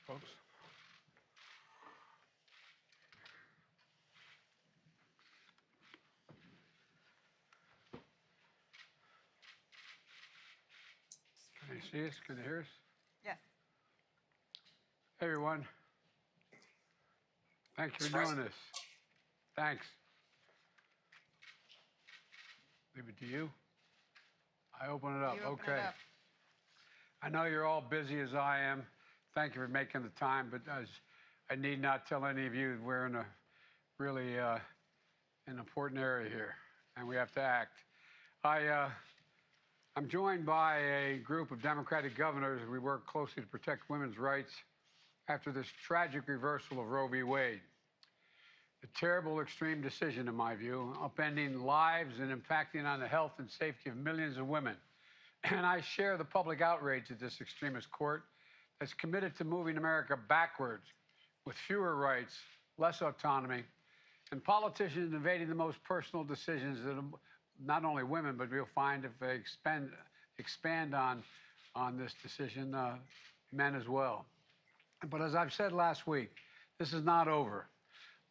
folks. Can you see us? Can you hear us? Yes. Hey, everyone. Thank you for doing this. Thanks. Leave it to you. I open it up. Okay. I know you're all busy as I am. Thank you for making the time, but as I need not tell any of you, we're in a really an important area here, and we have to act. I'm joined by a group of Democratic governors. We work closely to protect women's rights after this tragic reversal of Roe v. Wade. A terrible, extreme decision, in my view, upending lives and impacting on the health and safety of millions of women. And I share the public outrage at this extremist court that's committed to moving America backwards with fewer rights, less autonomy, and politicians invading the most personal decisions that not only women, but we'll find if they expand on this decision, men as well. But as I've said last week, this is not over.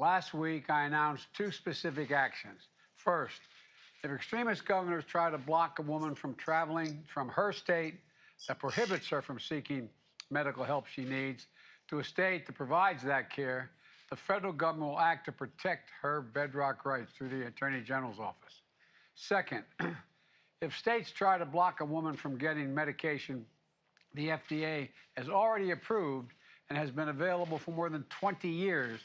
Last week, I announced two specific actions. First, if extremist governors try to block a woman from traveling from her state that prohibits her from seeking medical help she needs to a state that provides that care, the federal government will act to protect her bedrock rights through the Attorney General's office. Second, if states try to block a woman from getting medication the FDA has already approved and has been available for more than 20 years,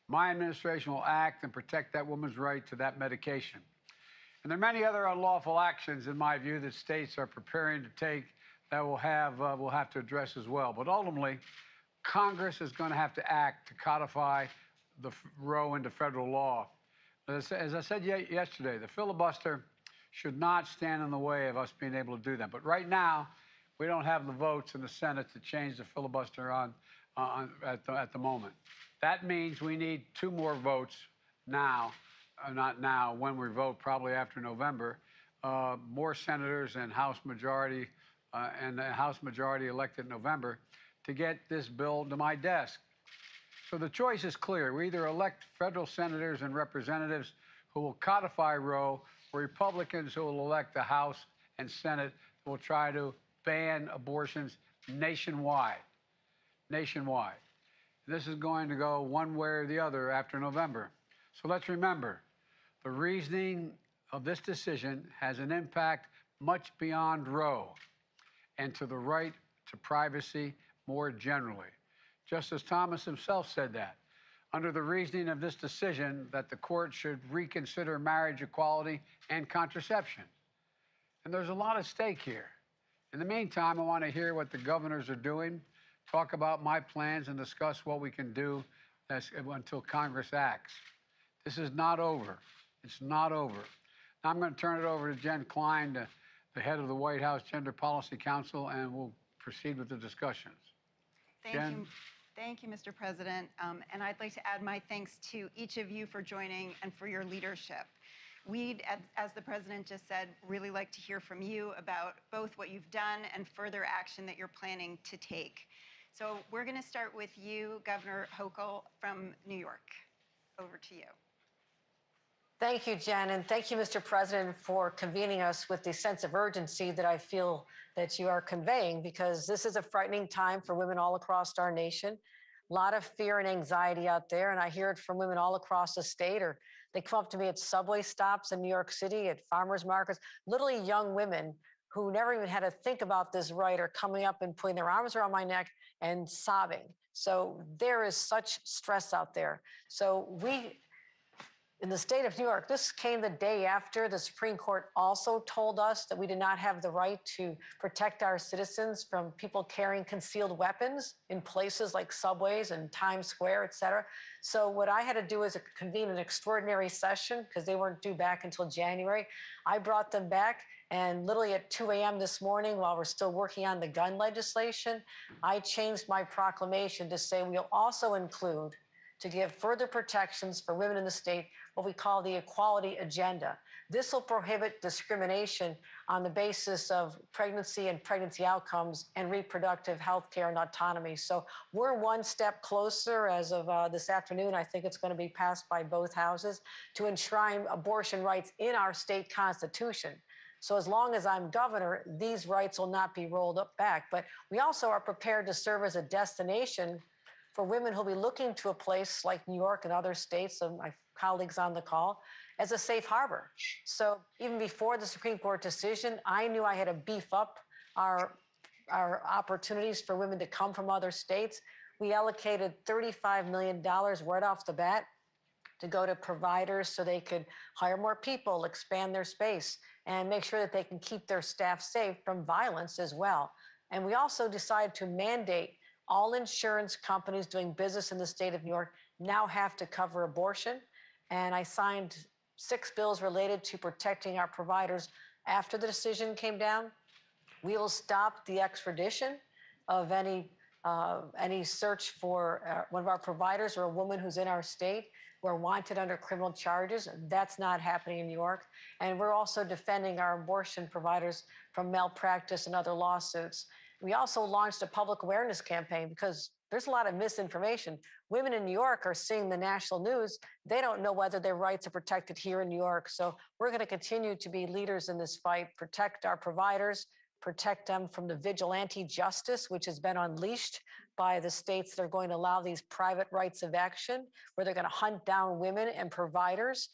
my administration will act and protect that woman's right to that medication. And there are many other unlawful actions, in my view, that states are preparing to take that we'll have to address as well. But ultimately, Congress is going to have to act to codify the Roe into federal law. As I said yesterday, the filibuster should not stand in the way of us being able to do that. But right now, we don't have the votes in the Senate to change the filibuster at the moment. That means we need 2 more votes now, not now, when we vote, probably after November, more senators and House majority elected in November to get this bill to my desk. So the choice is clear. We either elect federal senators and representatives who will codify Roe, or Republicans who will elect the House and Senate who will try to ban abortions nationwide. Nationwide. This is going to go one way or the other after November. So let's remember, the reasoning of this decision has an impact much beyond Roe and to the right to privacy more generally. Justice Thomas himself said that. Under the reasoning of this decision, that the court should reconsider marriage equality and contraception. And there's a lot at stake here. In the meantime, I want to hear what the governors are doing, talk about my plans, and discuss what we can do until Congress acts. This is not over. It's not over. Now I'm going to turn it over to Jen Klein, the head of the White House Gender Policy Council, and we'll proceed with the discussions. Thank you, Mr. President. And I'd like to add my thanks to each of you for joining and for your leadership. We'd, as the President just said, really like to hear from you about both what you've done and further action that you're planning to take. So we're going to start with you, Governor Hochul from New York. Over to you. Thank you, Jen, and thank you, Mr. President, for convening us with the sense of urgency that I feel that you are conveying, because this is a frightening time for women all across our nation. A lot of fear and anxiety out there, and I hear it from women all across the state, or they come up to me at subway stops in New York City, at farmers markets, literally young women who never even had to think about this right are coming up and putting their arms around my neck and sobbing. So there is such stress out there. So we, in the state of New York, this came the day after the Supreme Court also told us that we did not have the right to protect our citizens from people carrying concealed weapons in places like subways and Times Square, et cetera. So what I had to do is convene an extraordinary session, because they weren't due back until January. I brought them back, and literally at 2 a.m. this morning, while we're still working on the gun legislation, I changed my proclamation to say we'll also include to give further protections for women in the state, what we call the equality agenda. This will prohibit discrimination on the basis of pregnancy and pregnancy outcomes and reproductive health care and autonomy. So we're one step closer as of this afternoon. I think it's going to be passed by both houses to enshrine abortion rights in our state constitution. So as long as I'm governor, these rights will not be rolled back. But we also are prepared to serve as a destination for women who'll be looking to a place like New York and other states, and my colleagues on the call, as a safe harbor. So even before the Supreme Court decision, I knew I had to beef up our opportunities for women to come from other states. We allocated $35 million right off the bat to go to providers so they could hire more people, expand their space, and make sure that they can keep their staff safe from violence as well. And we also decided to mandate all insurance companies doing business in the state of New York now have to cover abortion. And I signed 6 bills related to protecting our providers after the decision came down. We will stop the extradition of any search for one of our providers or a woman who's in our state who are wanted under criminal charges. That's not happening in New York. And we're also defending our abortion providers from malpractice and other lawsuits. We also launched a public awareness campaign because there's a lot of misinformation. Women in New York are seeing the national news. They don't know whether their rights are protected here in New York. So we're going to continue to be leaders in this fight, protect our providers, protect them from the vigilante justice, which has been unleashed by the states that are going to allow these private rights of action, where they're going to hunt down women and providers.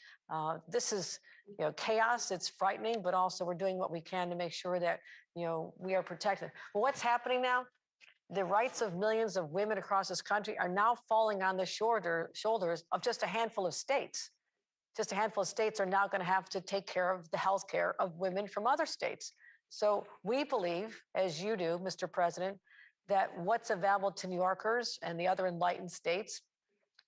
This is chaos. It's frightening, but also we're doing what we can to make sure that we are protected. But what's happening now? The rights of millions of women across this country are now falling on the shoulders of just a handful of states. Just a handful of states are now going to have to take care of the health care of women from other states. So we believe, as you do, Mr. President, that what's available to New Yorkers and the other enlightened states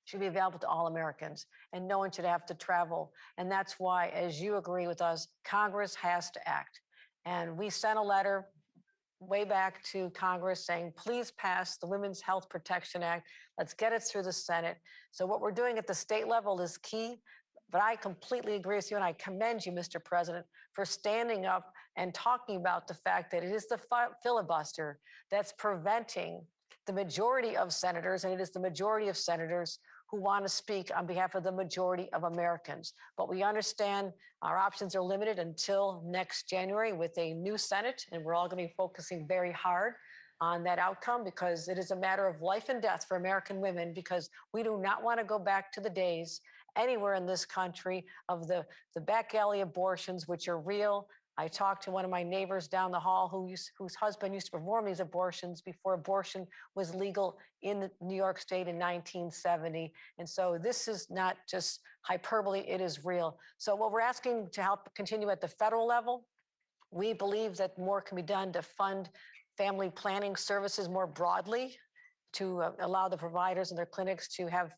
should be available to all Americans, and no one should have to travel. And that's why, as you agree with us, Congress has to act. And we sent a letter way back to Congress saying, please pass the Women's Health Protection Act. Let's get it through the Senate. So what we're doing at the state level is key. But I completely agree with you, and I commend you, Mr. President, for standing up and talking about the fact that it is the filibuster that's preventing the majority of senators, and it is the majority of senators who want to speak on behalf of the majority of Americans. But we understand our options are limited until next January with a new Senate, and we're all going to be focusing very hard on that outcome because it is a matter of life and death for American women, because we do not want to go back to the days anywhere in this country of the back alley abortions, which are real. I talked to one of my neighbors down the hall whose husband used to perform these abortions before abortion was legal in New York State in 1970. And so this is not just hyperbole, it is real. So what we're asking to help continue at the federal level, we believe that more can be done to fund family planning services more broadly, to allow the providers and their clinics to have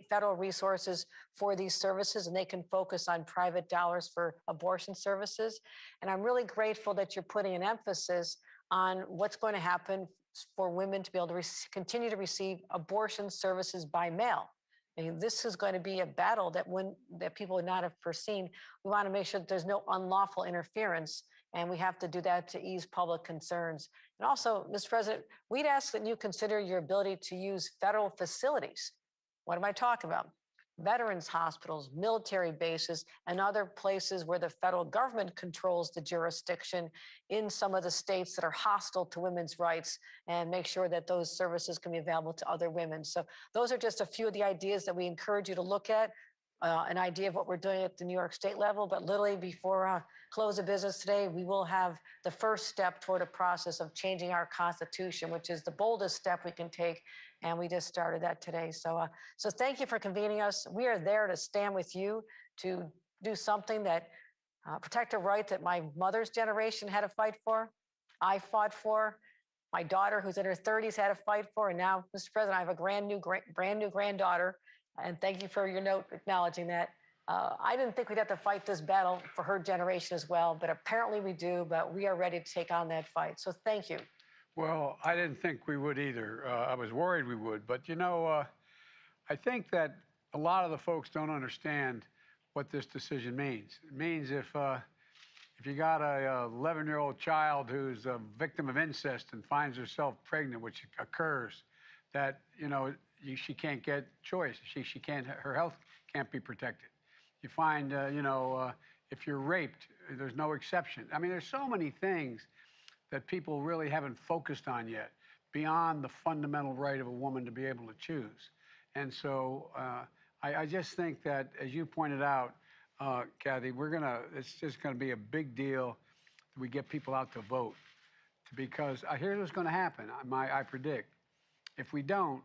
federal resources for these services, and they can focus on private dollars for abortion services. And I'm really grateful that you're putting an emphasis on what's going to happen for women to be able to continue to receive abortion services by mail. I mean, this is going to be a battle that people would not have foreseen. We want to make sure that there's no unlawful interference, and we have to do that to ease public concerns. And also, Mr. President, we'd ask that you consider your ability to use federal facilities. What am I talking about? Veterans hospitals, military bases, and other places where the federal government controls the jurisdiction in some of the states that are hostile to women's rights, and make sure that those services can be available to other women. So those are just a few of the ideas that we encourage you to look at. An idea of what we're doing at the New York State level, but literally before close of business today, we will have the first step toward a process of changing our Constitution, which is the boldest step we can take, and we just started that today. So thank you for convening us. We are there to stand with you to do something that protect a right that my mother's generation had to fight for, I fought for, my daughter who's in her 30s had to fight for, and now, Mr. President, I have a brand new granddaughter. And thank you for your note acknowledging that. I didn't think we'd have to fight this battle for her generation as well, but apparently we do, but we are ready to take on that fight. So thank you. Well, I didn't think we would either. I was worried we would, but I I think that a lot of the folks don't understand what this decision means. It means if you got a 11-year-old child who's a victim of incest and finds herself pregnant, which occurs, that she can't get choice. She can't. Her health can't be protected. You find if you're raped, there's no exception. I mean, there's so many things that people really haven't focused on yet, beyond the fundamental right of a woman to be able to choose. And so I just think that, as you pointed out, Kathy, it's just gonna be a big deal that we get people out to vote, because here's what's gonna happen. I predict, if we don't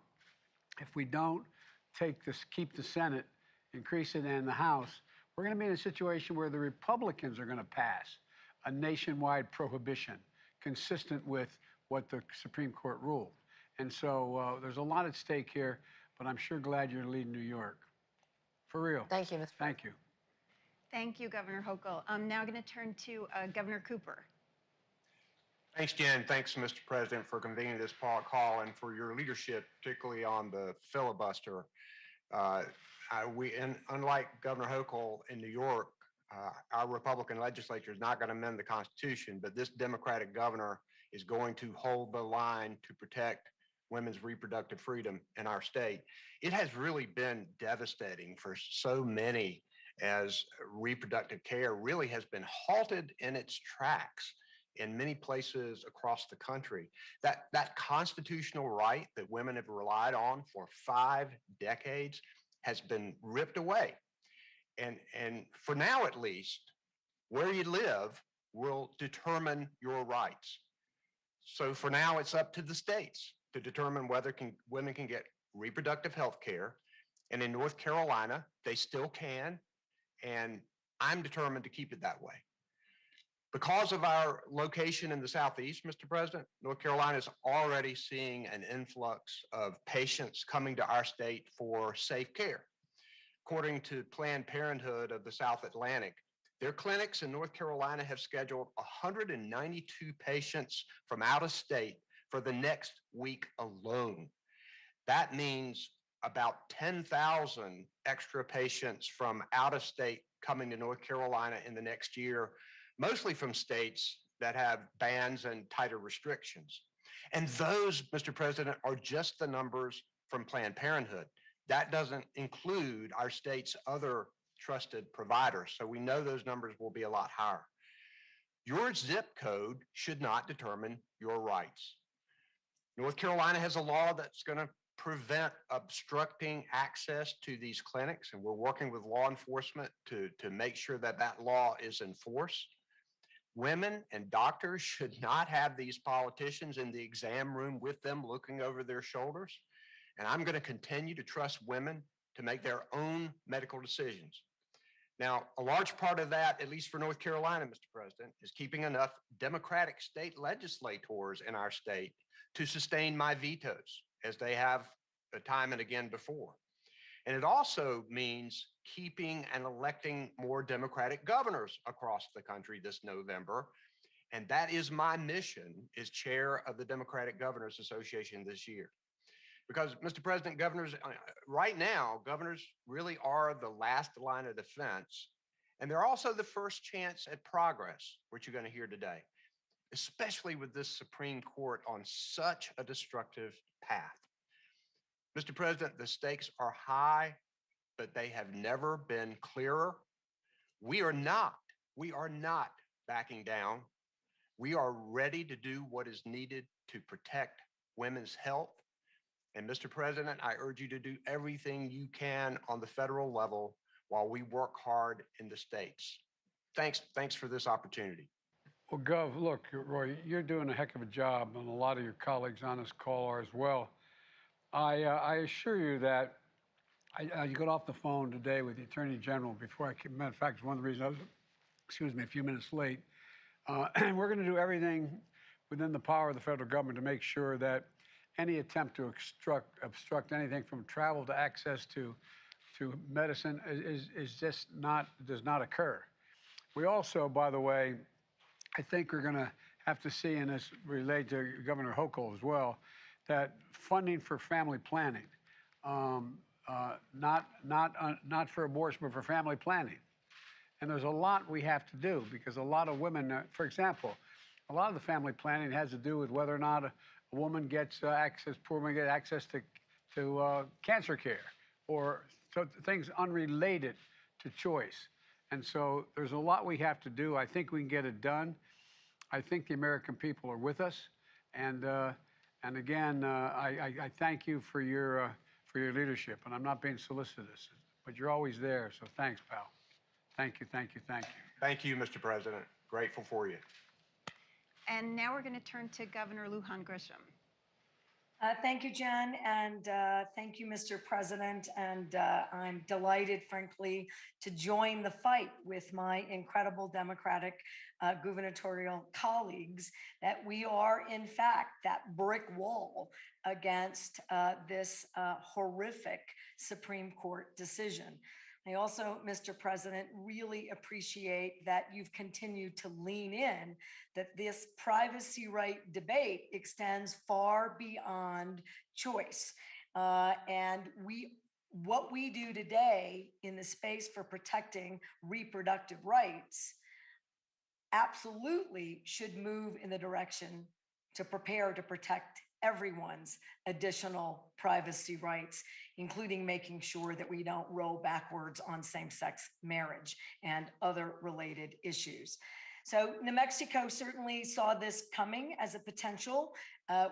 keep the Senate, increase it in the House, we're gonna be in a situation where the Republicans are gonna pass a nationwide prohibition consistent with what the Supreme Court ruled. And so there's a lot at stake here, but I'm sure glad you're leading New York. For real. Thank you, Mr. Thank you. Thank you, Governor Hochul. I'm now going to turn to Governor Cooper. Thanks, Jen. Thanks, Mr. President, for convening this call and for your leadership, particularly on the filibuster. Unlike Governor Hochul in New York, our Republican legislature is not going to amend the Constitution, but this Democratic governor is going to hold the line to protect women's reproductive freedom in our state. It has really been devastating for so many, as reproductive care really has been halted in its tracks in many places across the country. That constitutional right that women have relied on for 5 decades has been ripped away. And for now, at least, where you live will determine your rights. So for now, it's up to the states to determine whether women can get reproductive health care. And in North Carolina, they still can. And I'm determined to keep it that way. Because of our location in the Southeast, Mr. President, North Carolina is already seeing an influx of patients coming to our state for safe care. According to Planned Parenthood of the South Atlantic, their clinics in North Carolina have scheduled 192 patients from out of state for the next week alone. That means about 10,000 extra patients from out of state coming to North Carolina in the next year, mostly from states that have bans and tighter restrictions. And those, Mr. President, are just the numbers from Planned Parenthood. That doesn't include our state's other trusted providers. So we know those numbers will be a lot higher. Your zip code should not determine your rights. North Carolina has a law that's going to prevent obstructing access to these clinics, and we're working with law enforcement to make sure that that law is enforced. Women and doctors should not have these politicians in the exam room with them looking over their shoulders. And I'm going to continue to trust women to make their own medical decisions. Now, a large part of that, at least for North Carolina, Mr. President, is keeping enough Democratic state legislators in our state to sustain my vetoes, as they have time and again before. And it also means keeping and electing more Democratic governors across the country this November. And that is my mission as chair of the Democratic Governors Association this year. Because, Mr. President, governors, right now, governors really are the last line of defense. And they're also the first chance at progress, which you're going to hear today, especially with this Supreme Court on such a destructive path. Mr. President, the stakes are high, but they have never been clearer. We are not backing down. We are ready to do what is needed to protect women's health. And Mr. President, I urge you to do everything you can on the federal level while we work hard in the states. Thanks for this opportunity. Well, Gov, look, Roy, you're doing a heck of a job, and a lot of your colleagues on this call are as well. I assure you that I got off the phone today with the Attorney General before I came. Matter of fact, it's one of the reasons I was, a few minutes late. And we're going to do everything within the power of the federal government to make sure that any attempt to obstruct anything from travel to access to medicine does not occur. We also, by the way, I think we're going to have to see, and this relates to Governor Hochul as well, that funding for family planning not for abortion, but for family planning. And there's a lot we have to do because a lot of women, for example, a lot of the family planning has to do with whether or not a woman gets access, poor women get access to cancer care or things unrelated to choice. And so there's a lot we have to do. I think we can get it done. I think the American people are with us. And again, I thank you for your leadership. And I'm not being solicitous, but you're always there. So thanks, pal. Thank you, thank you, thank you. Thank you, Mr. President. Grateful for you. And now we're going to turn to Governor Lujan Grisham. Thank you, Jen, and thank you, Mr. President. And I'm delighted, frankly, to join the fight with my incredible Democratic gubernatorial colleagues that we are, in fact, that brick wall against this horrific Supreme Court decision. I also, Mr. President, really appreciate that you've continued to lean in, that this privacy right debate extends far beyond choice. And what we do today in the space for protecting reproductive rights absolutely should move in the direction to prepare to protect everyone's additional privacy rights, including making sure that we don't roll backwards on same-sex marriage and other related issues. So New Mexico certainly saw this coming as a potential.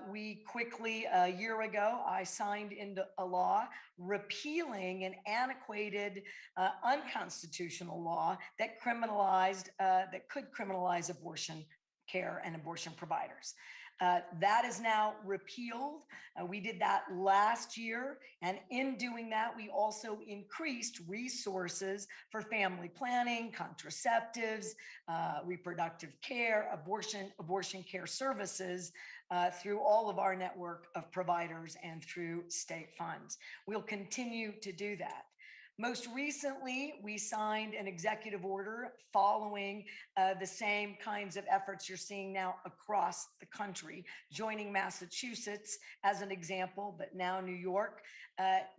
We quickly, a year ago, I signed into a law repealing an antiquated, unconstitutional law that could criminalize abortion care and abortion providers. That is now repealed. We did that last year. And in doing that, we also increased resources for family planning, contraceptives, reproductive care, abortion care services through all of our network of providers and through state funds. We'll continue to do that. Most recently, we signed an executive order following the same kinds of efforts you're seeing now across the country, joining Massachusetts as an example, but now New York.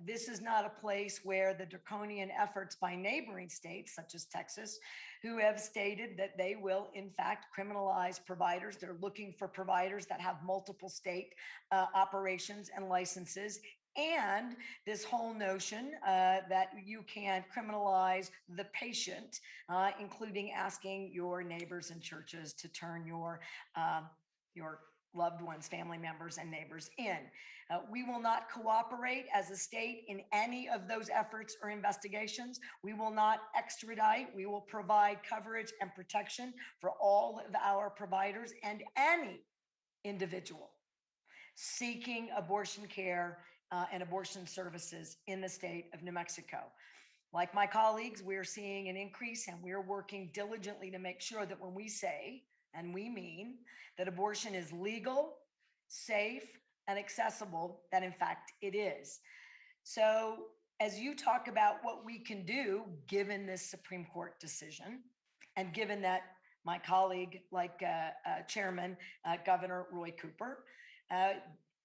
This is not a place where the draconian efforts by neighboring states, such as Texas, who have stated that they will, in fact, criminalize providers. They're looking for providers that have multiple state operations and licenses. And this whole notion that you can criminalize the patient, including asking your neighbors and churches to turn your loved ones, family members, and neighbors in. We will not cooperate as a state in any of those efforts or investigations. We will not extradite. We will provide coverage and protection for all of our providers and any individual seeking abortion care and abortion services in the state of New Mexico. Like my colleagues, we're seeing an increase, and we're working diligently to make sure that when we say, and we mean, that abortion is legal, safe, and accessible, that in fact it is. So as you talk about what we can do, given this Supreme Court decision, and given that my colleague, like Chairman Governor Roy Cooper,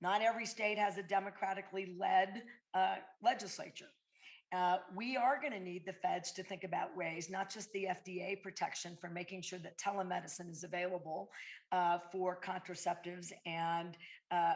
not every state has a democratically led legislature. We are going to need the feds to think about ways, not just the FDA protection for making sure that telemedicine is available for contraceptives and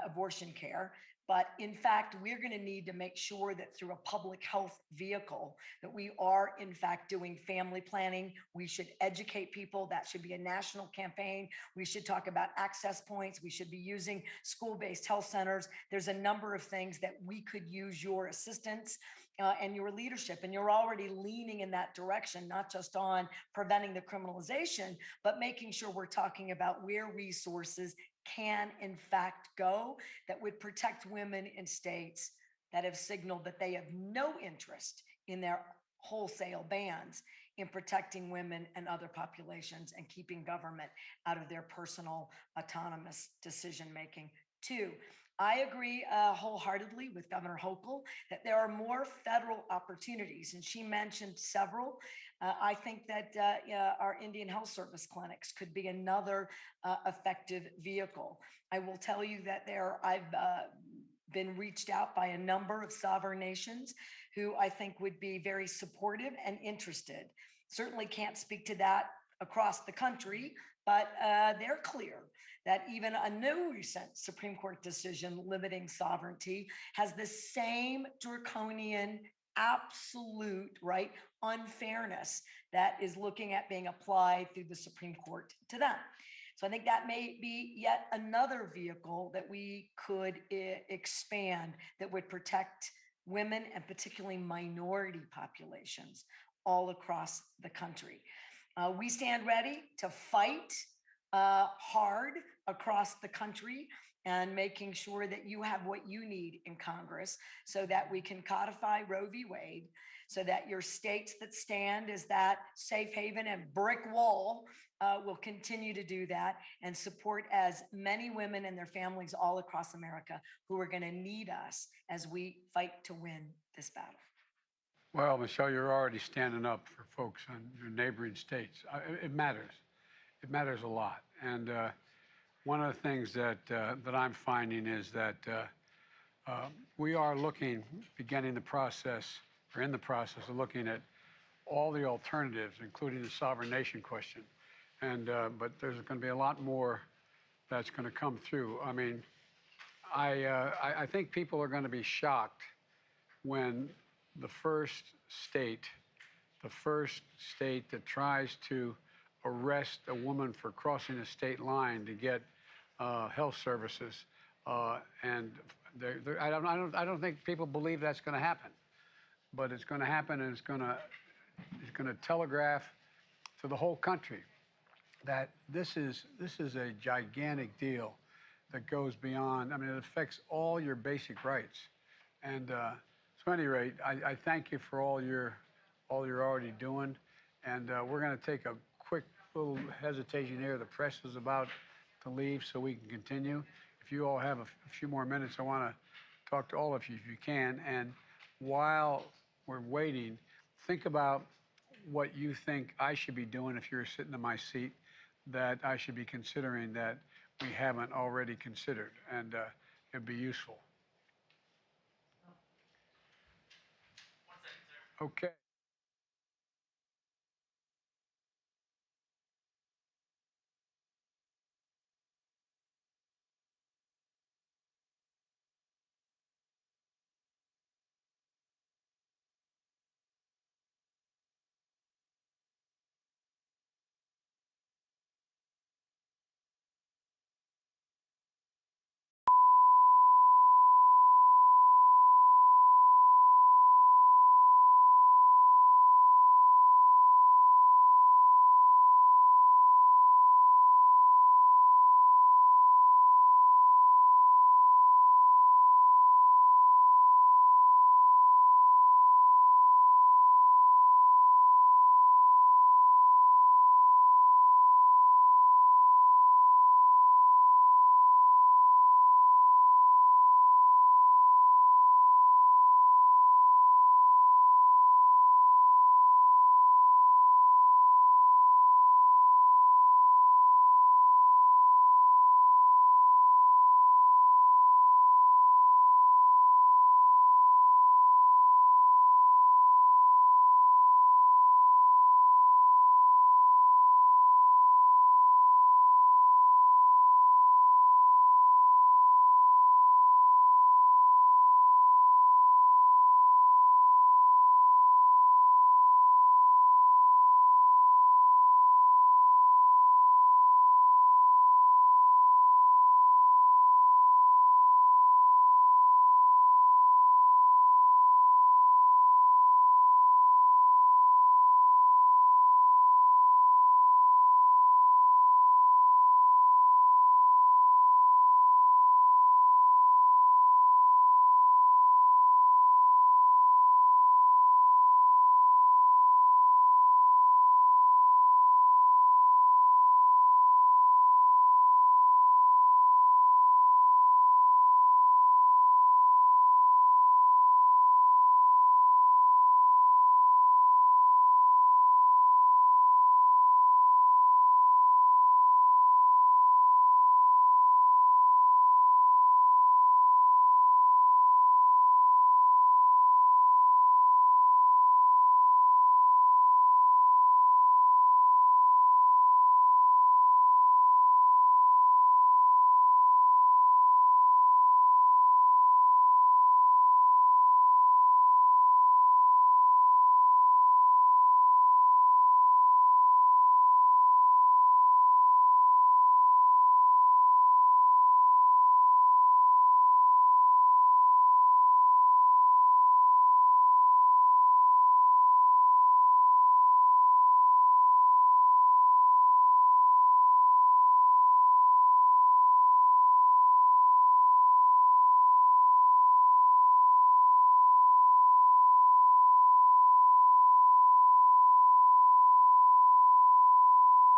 abortion care. But in fact, we're going to need to make sure that through a public health vehicle that we are in fact doing family planning. We should educate people. That should be a national campaign. We should talk about access points. We should be using school-based health centers. There's a number of things that we could use your assistance and your leadership. And you're already leaning in that direction, not just on preventing the criminalization, but making sure we're talking about where resources can in fact go that would protect women in states that have signaled that they have no interest in their wholesale bans in protecting women and other populations and keeping government out of their personal autonomous decision-making. Two, I agree wholeheartedly with Governor Hochul that there are more federal opportunities, and she mentioned several. I think that our Indian Health Service clinics could be another effective vehicle. I will tell you that I've been reached out by a number of sovereign nations who I think would be very supportive and interested. Certainly can't speak to that across the country, but they're clear that even a new recent Supreme Court decision limiting sovereignty has the same draconian, absolute, right, unfairness that is looking at being applied through the Supreme Court to them. So I think that may be yet another vehicle that we could expand that would protect women and particularly minority populations all across the country. We stand ready to fight hard across the country and making sure that you have what you need in Congress so that we can codify Roe v. Wade, so that your states that stand as that safe haven and brick wall will continue to do that and support as many women and their families all across America who are going to need us as we fight to win this battle. Well, Michelle, you're already standing up for folks in your neighboring states. It matters. It matters a lot. And one of the things that I'm finding is that we are beginning the process, or in the process of looking at all the alternatives, including the sovereign nation question. And but there's going to be a lot more that's going to come through. I mean, I think people are going to be shocked when the first state that tries to arrest a woman for crossing a state line to get health services, and I don't think people believe that's going to happen, but it's going to happen, and it's going to telegraph to the whole country that this is a gigantic deal that goes beyond. I mean, it affects all your basic rights, and so at any rate, I thank you for all you're already doing, and we're going to take a quick little hesitation here. The press is about to leave, so we can continue. If you all have a few more minutes, I want to talk to all of you if you can. And while we're waiting, think about what you think I should be doing if you're sitting in my seat, that I should be considering that we haven't already considered, and it'd be useful. Okay.